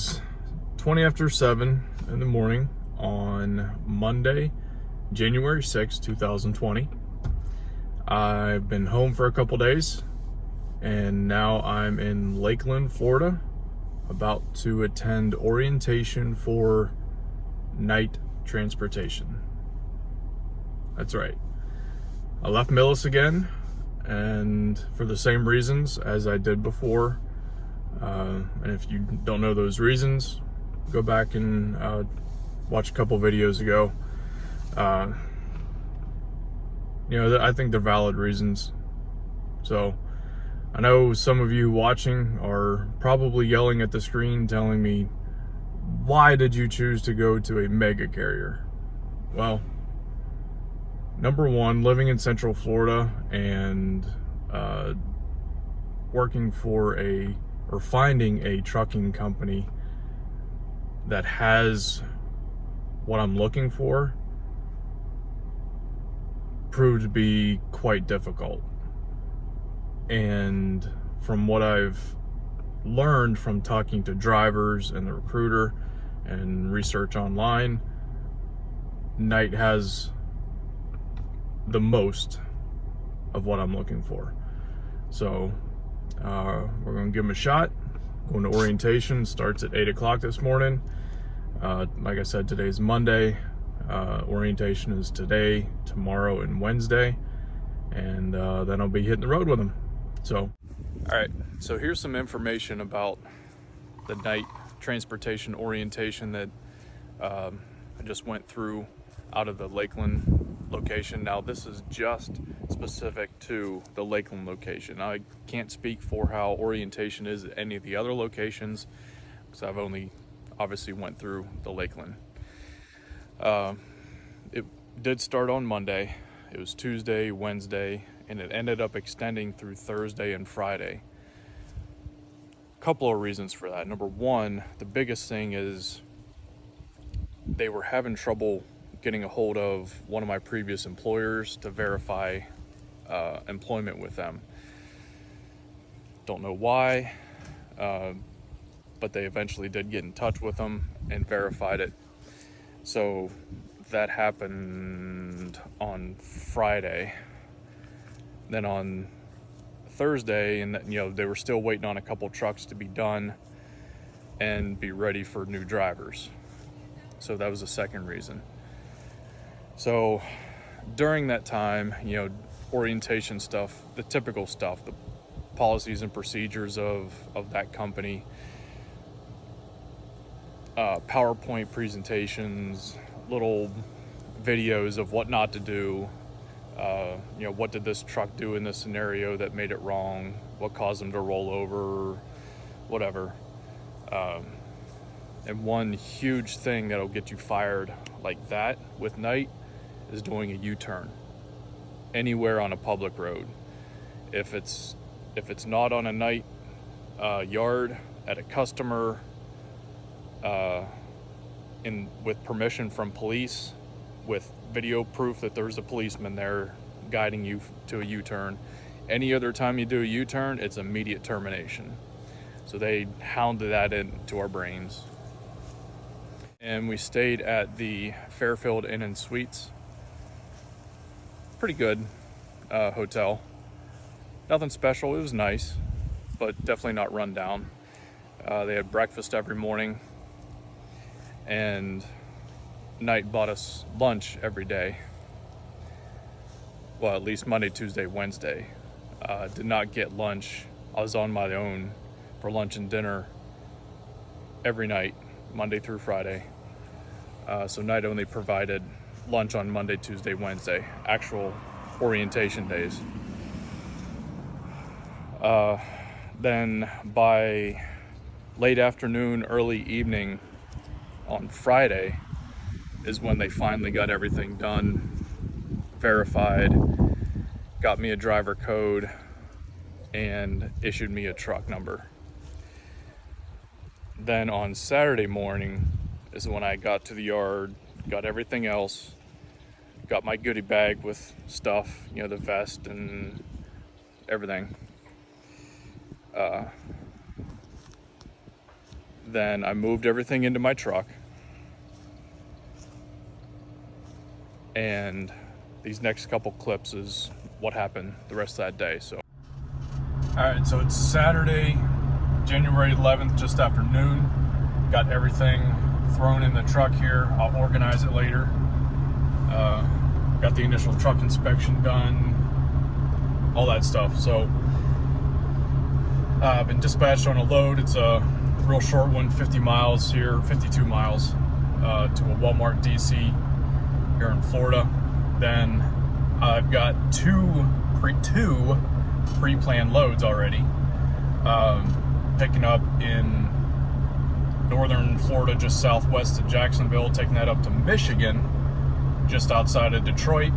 is 20 after 7 in the morning on Monday, January 6, 2020. I've been home for a couple days, and now I'm in Lakeland, Florida, about to attend orientation for Knight Transportation. That's right. I left Millis again, and for the same reasons as I did before. And if you don't know those reasons, go back and watch a couple videos ago. I think they're valid reasons. So I know some of you watching are probably yelling at the screen telling me, why did you choose to go to a mega carrier? Well, number one, living in Central Florida and working for finding a trucking company that has what I'm looking for proved to be quite difficult. And from what I've learned from talking to drivers and the recruiter and research online, Knight has the most of what I'm looking for. So we're gonna give them a shot. Going to orientation, starts at 8 o'clock this morning. Like I said, today's Monday. Orientation is today, tomorrow, and Wednesday. And then I'll be hitting the road with them. So, all right, so here's some information about the Knight Transportation orientation that I just went through out of the Lakeland location. Now, this is just specific to the Lakeland location. I can't speak for how orientation is at any of the other locations, because I've only obviously went through the Lakeland. It did start on Monday. It was Tuesday, Wednesday, and it ended up extending through Thursday and Friday. A couple of reasons for that. Number one, the biggest thing is they were having trouble getting a hold of one of my previous employers to verify employment with them. Don't know why, but they eventually did get in touch with them and verified it. So that happened on Friday. Then on Thursday, and they were still waiting on a couple trucks to be done and be ready for new drivers. So that was the second reason. So during that time, orientation stuff, the typical stuff, the policies and procedures of that company, PowerPoint presentations, little videos of what not to do. What did this truck do in this scenario that made it wrong? What caused them to roll over? Whatever. And one huge thing that'll get you fired like that with Knight is doing a U-turn anywhere on a public road. If it's not on a Knight yard, at a customer, with permission from police, with video proof that there's a policeman there guiding you to a U-turn. Any other time you do a U-turn, it's immediate termination. So they hounded that into our brains. And we stayed at the Fairfield Inn and Suites. Pretty good hotel. Nothing special, it was nice, but definitely not run down. They had breakfast every morning, and Knight bought us lunch every day. Well, at least Monday, Tuesday, Wednesday. Did not get lunch. I was on my own for lunch and dinner every night, Monday through Friday. So Knight only provided lunch on Monday, Tuesday, Wednesday, actual orientation days. Then by late afternoon, early evening on Friday is when they finally got everything done, verified, got me a driver code, and issued me a truck number. Then on Saturday morning is when I got to the yard, got everything else, got my goodie bag with stuff, the vest and everything. Then I moved everything into my truck. And these next couple clips is what happened the rest of that day. So, alright, so it's Saturday, January 11th, just after noon. Got everything thrown in the truck here. I'll organize it later. Got the initial truck inspection done, all that stuff. So I've been dispatched on a load. It's a real short one, 50 miles here, 52 miles to a Walmart DC here in Florida. Then I've got two pre-planned loads already. Picking up in northern Florida, just southwest of Jacksonville, taking that up to Michigan, just outside of Detroit.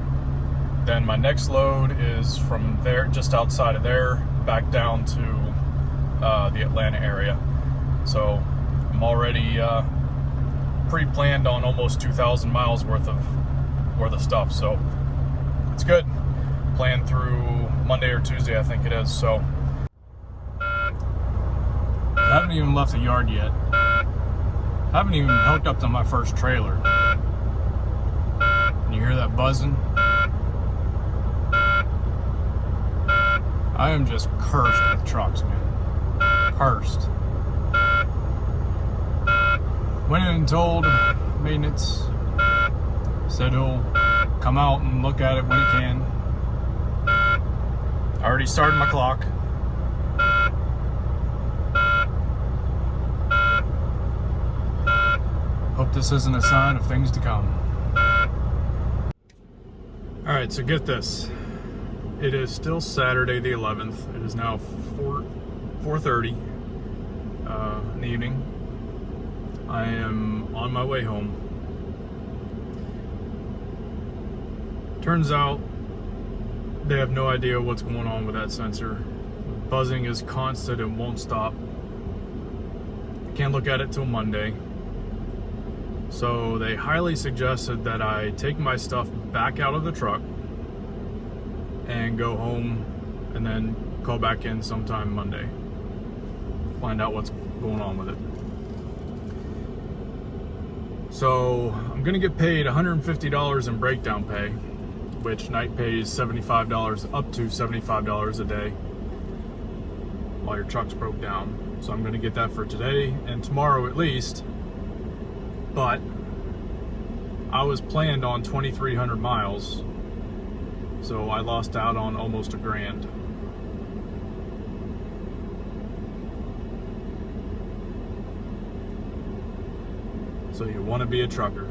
Then my next load is from there, just outside of there, back down to the Atlanta area. So I'm already pre-planned on almost 2,000 miles worth of stuff. So it's good. Planned through Monday or Tuesday, I think it is. So I haven't even left the yard yet. I haven't even hooked up to my first trailer. You hear that buzzing? I am just cursed with trucks, man. Cursed. Went in and told maintenance, said he'll come out and look at it when he can. I already started my clock. Hope this isn't a sign of things to come. Alright, so get this. It is still Saturday the 11th. It is now 4:30 in the evening. I am on my way home. Turns out they have no idea what's going on with that sensor. Buzzing is constant and won't stop. Can't look at it till Monday. So they highly suggested that I take my stuff back out of the truck and go home and then call back in sometime Monday. Find out what's going on with it. So I'm gonna get paid $150 in breakdown pay, which Knight pays $75, up to $75 a day while your truck's broke down. So I'm gonna get that for today and tomorrow at least. But I was planned on 2,300 miles, so I lost out on almost $1,000. So you want to be a trucker.